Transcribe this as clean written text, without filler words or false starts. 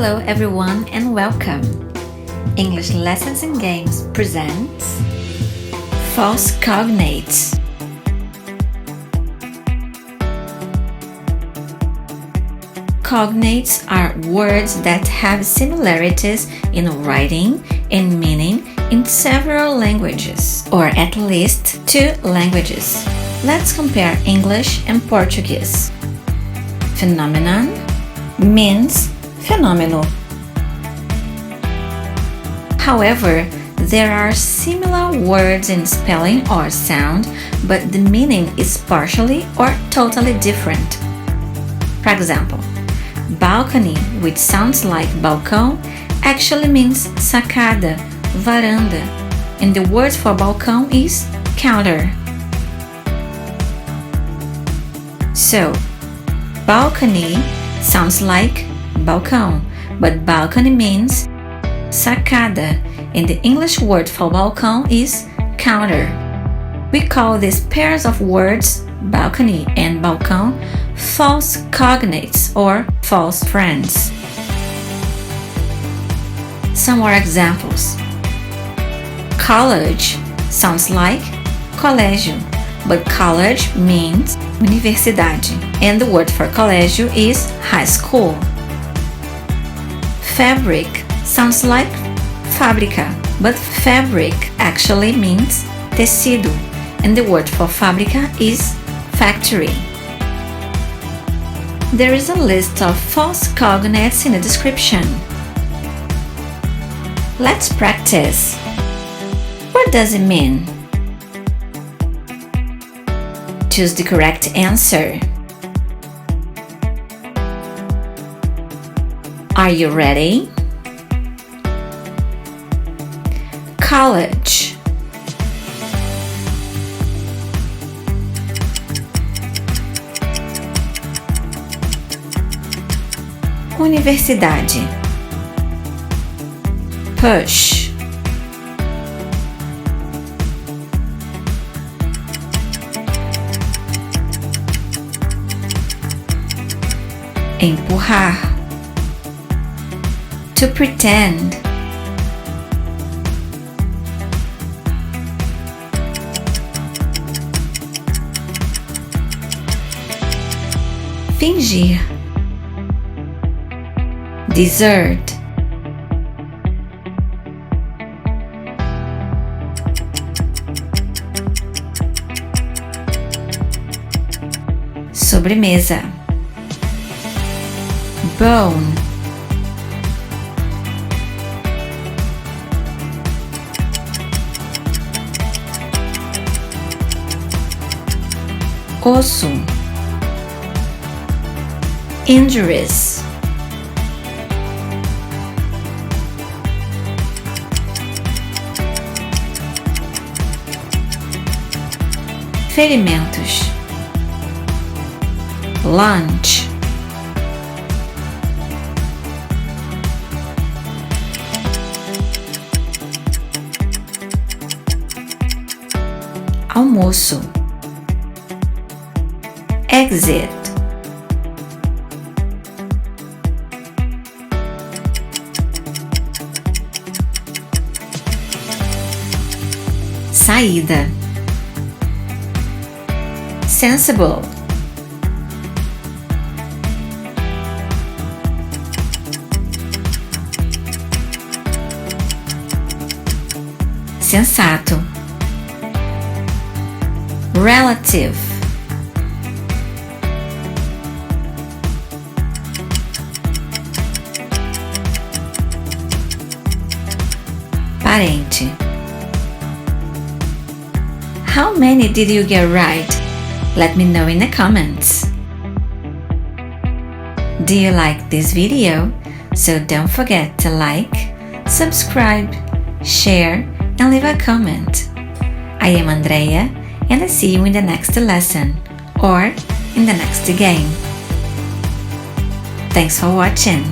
Hello everyone and welcome! English Lessons and Games presents False cognates. Cognates are words that have similarities in writing and meaning in several languages, or at least two languages. Let's compare English and Portuguese. Phenomenon means phenomenal. However, there are similar words in spelling or sound, but the meaning is partially or totally different. For example, balcony, which sounds like balcão, actually means sacada, varanda, and the word for balcão is counter. So, balcony sounds like balcão, but balcony means sacada, and the English word for balcão is counter. We call these pairs of words, balcony and balcão, false cognates or false friends. Some more examples. College sounds like colégio, but college means universidade, and the word for colégio is high school. Fabric sounds like fábrica, but fabric actually means tecido, and the word for fábrica is factory. There is a list of false cognates in the description. Let's practice. What does it mean? Choose the correct answer. Are you ready? College. Universidade. Push. Empurrar. To pretend. Fingir. Desert. Sobremesa. Bone. Osso. Injuries. Ferimentos. Lunch. Almoço. Exit. Saída. Sensible. Sensato. Relative. Parente. How many did you get right? Let me know in the comments. Do you like this video? So don't forget to like, subscribe, share, and leave a comment. I am Andrea, and I see you in the next lesson or in the next game. Thanks for watching.